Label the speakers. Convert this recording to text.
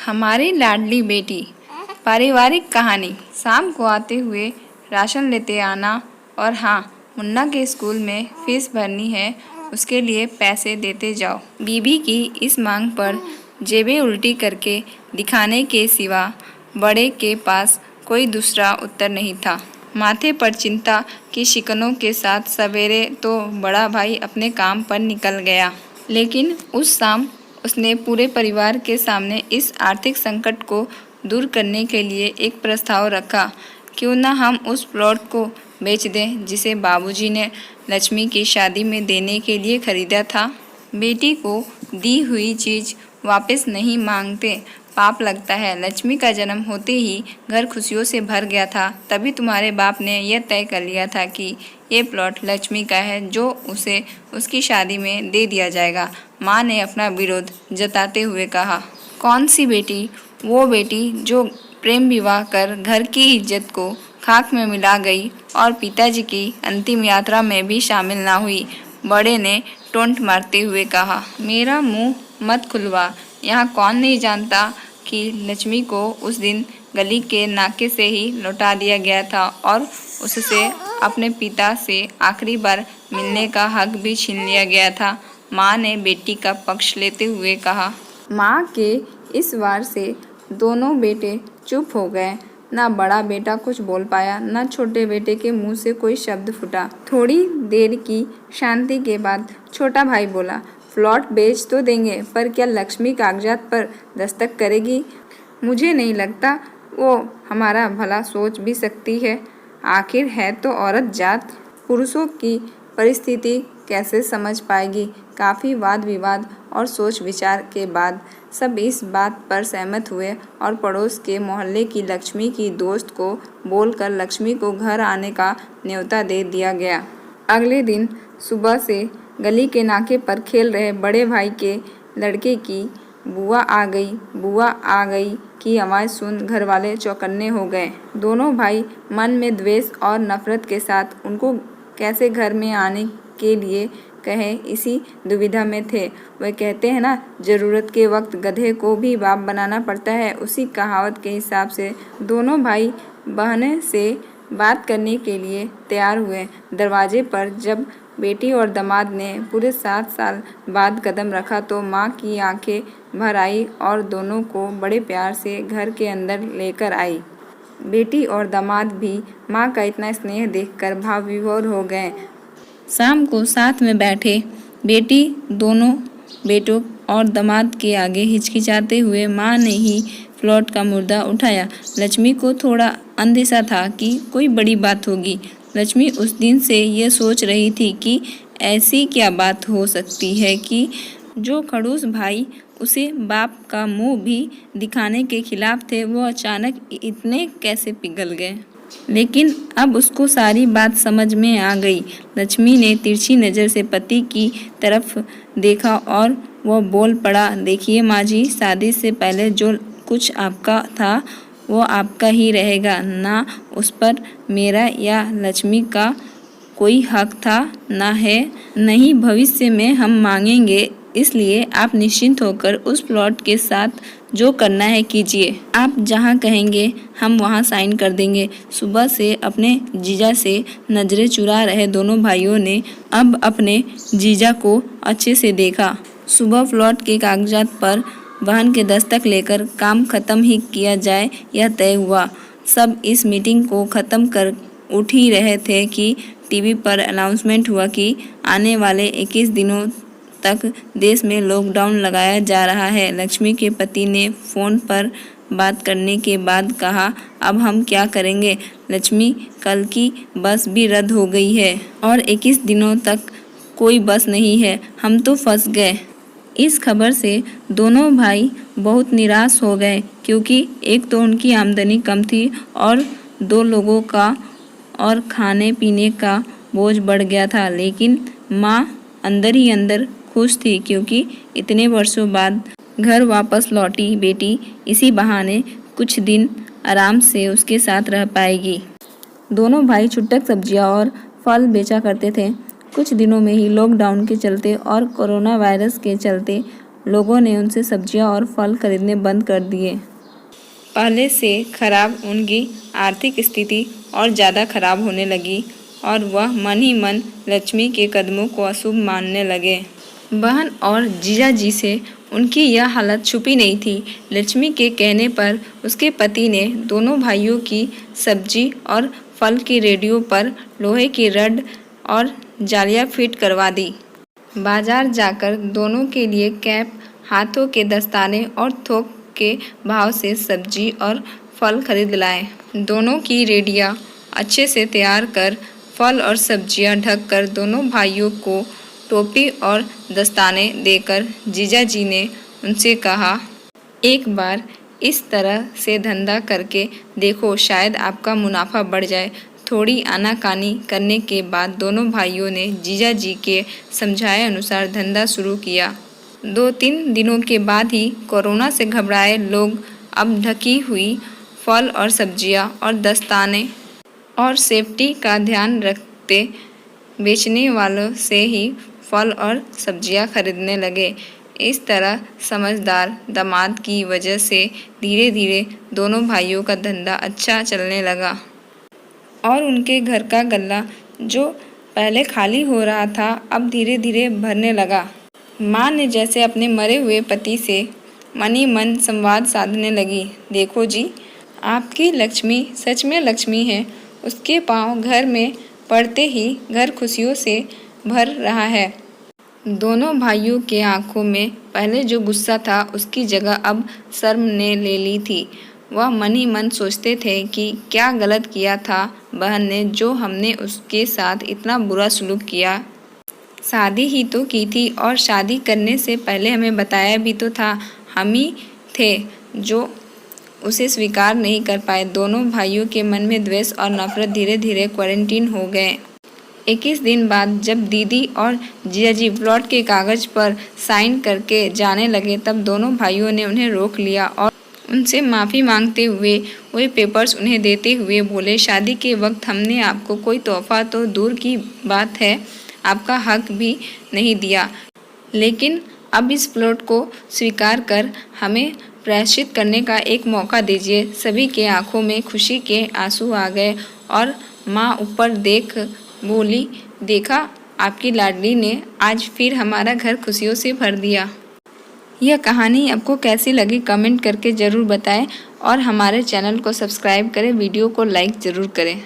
Speaker 1: हमारी लाडली बेटी। पारिवारिक कहानी। शाम को आते हुए राशन लेते आना और हाँ, मुन्ना के स्कूल में फीस भरनी है, उसके लिए पैसे देते जाओ। बीबी की इस मांग पर जेबें उल्टी करके दिखाने के सिवा बड़े के पास कोई दूसरा उत्तर नहीं था। माथे पर चिंता की शिकनों के साथ सवेरे तो बड़ा भाई अपने काम पर निकल गया, लेकिन उस शाम उसने पूरे परिवार के सामने इस आर्थिक संकट को दूर करने के लिए एक प्रस्ताव रखा। क्यों न हम उस प्लॉट को बेच दें जिसे बाबूजी ने लक्ष्मी की शादी में देने के लिए खरीदा था। बेटी को दी हुई चीज़ वापस नहीं मांगते, पाप लगता है। लक्ष्मी का जन्म होते ही घर खुशियों से भर गया था, तभी तुम्हारे बाप ने यह तय कर लिया था कि ये प्लॉट लक्ष्मी का है, जो उसे उसकी शादी में दे दिया जाएगा। माँ ने अपना विरोध जताते हुए कहा, कौन सी बेटी? वो बेटी जो प्रेम विवाह कर घर की इज्जत को खाक में मिला गई और पिताजी की अंतिम यात्रा में भी शामिल ना हुई। बड़े ने टोंट मारते हुए कहा, मेरा मुंह मत खुलवा। यहाँ कौन नहीं जानता कि लक्ष्मी को उस दिन गली के नाके से ही लौटा दिया गया था और उससे अपने पिता से आखिरी बार मिलने का हक भी छीन लिया गया था। माँ ने बेटी का पक्ष लेते हुए कहा। माँ के इस वार से दोनों बेटे चुप हो गए। ना बड़ा बेटा कुछ बोल पाया, ना छोटे बेटे के मुंह से कोई शब्द फूटा। थोड़ी देर की शांति के बाद छोटा भाई बोला, प्लॉट बेच तो देंगे, पर क्या लक्ष्मी कागजात पर दस्तखत करेगी? मुझे नहीं लगता वो हमारा भला सोच भी सकती है। आखिर है तो औरत जात, पुरुषों की परिस्थिति कैसे समझ पाएगी? काफ़ी वाद विवाद और सोच विचार के बाद सब इस बात पर सहमत हुए और पड़ोस के मोहल्ले की लक्ष्मी की दोस्त को बोलकर लक्ष्मी को घर आने का न्योता दे दिया गया। अगले दिन सुबह से गली के नाके पर खेल रहे बड़े भाई के लड़के की बुआ आ गई की आवाज़ सुन घर वाले चौकन्ने हो गए। दोनों भाई मन में द्वेष और नफरत के साथ उनको कैसे घर में आने के लिए कहे, इसी दुविधा में थे। वह कहते हैं ना, ज़रूरत के वक्त गधे को भी बाप बनाना पड़ता है। उसी कहावत के हिसाब से दोनों भाई बहने से बात करने के लिए तैयार हुए। दरवाजे पर जब बेटी और दामाद ने पूरे 7 साल बाद कदम रखा तो माँ की आंखें भर आई और दोनों को बड़े प्यार से घर के अंदर लेकर आई। बेटी और दामाद भी माँ का इतना स्नेह देखकर भाव विभोर हो गए। शाम को साथ में बैठे बेटी दोनों बेटों और दामाद के आगे हिचकिचाते हुए माँ ने ही प्लॉट का मुर्दा उठाया। लक्ष्मी को थोड़ा अंदेशा था कि कोई बड़ी बात होगी। लक्ष्मी उस दिन से ये सोच रही थी कि ऐसी क्या बात हो सकती है कि जो खड़ूस भाई उसे बाप का मुंह भी दिखाने के खिलाफ थे, वो अचानक इतने कैसे पिघल गए। लेकिन अब उसको सारी बात समझ में आ गई। लक्ष्मी ने तिरछी नज़र से पति की तरफ देखा और वह बोल पड़ा, देखिए माँ जी, शादी से पहले जो कुछ आपका था वो आपका ही रहेगा। ना उस पर मेरा या लक्ष्मी का कोई हक था, ना है, नहीं भविष्य में हम मांगेंगे। इसलिए आप निश्चिंत होकर उस प्लॉट के साथ जो करना है कीजिए। आप जहां कहेंगे हम वहां साइन कर देंगे। सुबह से अपने जीजा से नजरें चुरा रहे दोनों भाइयों ने अब अपने जीजा को अच्छे से देखा। सुबह प्लॉट के कागजात पर बहन के दस्तक लेकर काम खत्म ही किया जाए, यह तय हुआ। सब इस मीटिंग को खत्म कर उठ ही रहे थे कि टीवी पर अनाउंसमेंट हुआ कि आने वाले 21 दिनों तक देश में लॉकडाउन लगाया जा रहा है। लक्ष्मी के पति ने फोन पर बात करने के बाद कहा, अब हम क्या करेंगे? लक्ष्मी, कल की बस भी रद्द हो गई है और 21 दिनों तक कोई बस नहीं है। हम तो फंस गए। इस खबर से दोनों भाई बहुत निराश हो गए, क्योंकि एक तो उनकी आमदनी कम थी और 2 लोगों का और खाने पीने का बोझ बढ़ गया था। लेकिन माँ अंदर ही अंदर खुश थी, क्योंकि इतने वर्षों बाद घर वापस लौटी बेटी इसी बहाने कुछ दिन आराम से उसके साथ रह पाएगी। दोनों भाई छुट्टक सब्जियां और फल बेचा करते थे। कुछ दिनों में ही लॉकडाउन के चलते और कोरोना वायरस के चलते लोगों ने उनसे सब्जियां और फल खरीदने बंद कर दिए। पहले से खराब उनकी आर्थिक स्थिति और ज़्यादा खराब होने लगी और वह मन ही मन लक्ष्मी के कदमों को अशुभ मानने लगे। बहन और जीजाजी से उनकी यह हालत छुपी नहीं थी। लक्ष्मी के कहने पर उसके पति ने दोनों भाइयों की सब्जी और फल की रेडियो पर लोहे की रड और जालियां फिट करवा दी। बाजार जाकर दोनों के लिए कैप, हाथों के दस्ताने और थोक के भाव से सब्जी और फल खरीद लाए। दोनों की रेडियां अच्छे से तैयार कर फल और सब्जियां ढक कर दोनों भाइयों को टोपी और दस्ताने देकर जीजाजी ने उनसे कहा, एक बार इस तरह से धंधा करके देखो, शायद आपका मुनाफा बढ़ जाए। थोड़ी आनाकानी करने के बाद दोनों भाइयों ने जीजाजी के समझाए अनुसार धंधा शुरू किया। 2-3 दिनों के बाद ही कोरोना से घबराए लोग अब ढकी हुई फल और सब्जियां और दस्ताने और सेफ्टी का ध्यान रखते बेचने वालों से ही फल और सब्जियां खरीदने लगे। इस तरह समझदार दामाद की वजह से धीरे धीरे दोनों भाइयों का धंधा अच्छा चलने लगा और उनके घर का गल्ला जो पहले खाली हो रहा था अब धीरे धीरे भरने लगा। माँ ने जैसे अपने मरे हुए पति से मन ही मन संवाद साधने लगी। देखो जी, आपकी लक्ष्मी सच में लक्ष्मी है। उसके पाँव घर में पड़ते ही घर खुशियों से भर रहा है। दोनों भाइयों के आंखों में पहले जो गुस्सा था उसकी जगह अब शर्म ने ले ली थी। वह मन ही मन सोचते थे कि क्या गलत किया था बहन ने जो हमने उसके साथ इतना बुरा सलूक किया। शादी ही तो की थी और शादी करने से पहले हमें बताया भी तो था। हम ही थे जो उसे स्वीकार नहीं कर पाए। दोनों भाइयों के मन में द्वेष और नफरत धीरे धीरे क्वारंटीन हो गए। 21 दिन बाद जब दीदी और जीजाजी प्लॉट के कागज पर साइन करके जाने लगे तब दोनों भाइयों ने उन्हें रोक लिया और उनसे माफ़ी मांगते हुए वही पेपर्स उन्हें देते हुए बोले, शादी के वक्त हमने आपको कोई तोहफा तो दूर की बात है आपका हक भी नहीं दिया, लेकिन अब इस प्लॉट को स्वीकार कर हमें प्रायश्चित करने का एक मौका दीजिए। सभी के आंखों में खुशी के आंसू आ गए और माँ ऊपर देख बोली, देखा आपकी लाडली ने आज फिर हमारा घर खुशियों से भर दिया। यह कहानी आपको कैसी लगी कमेंट करके ज़रूर बताएं और हमारे चैनल को सब्सक्राइब करें, वीडियो को लाइक ज़रूर करें।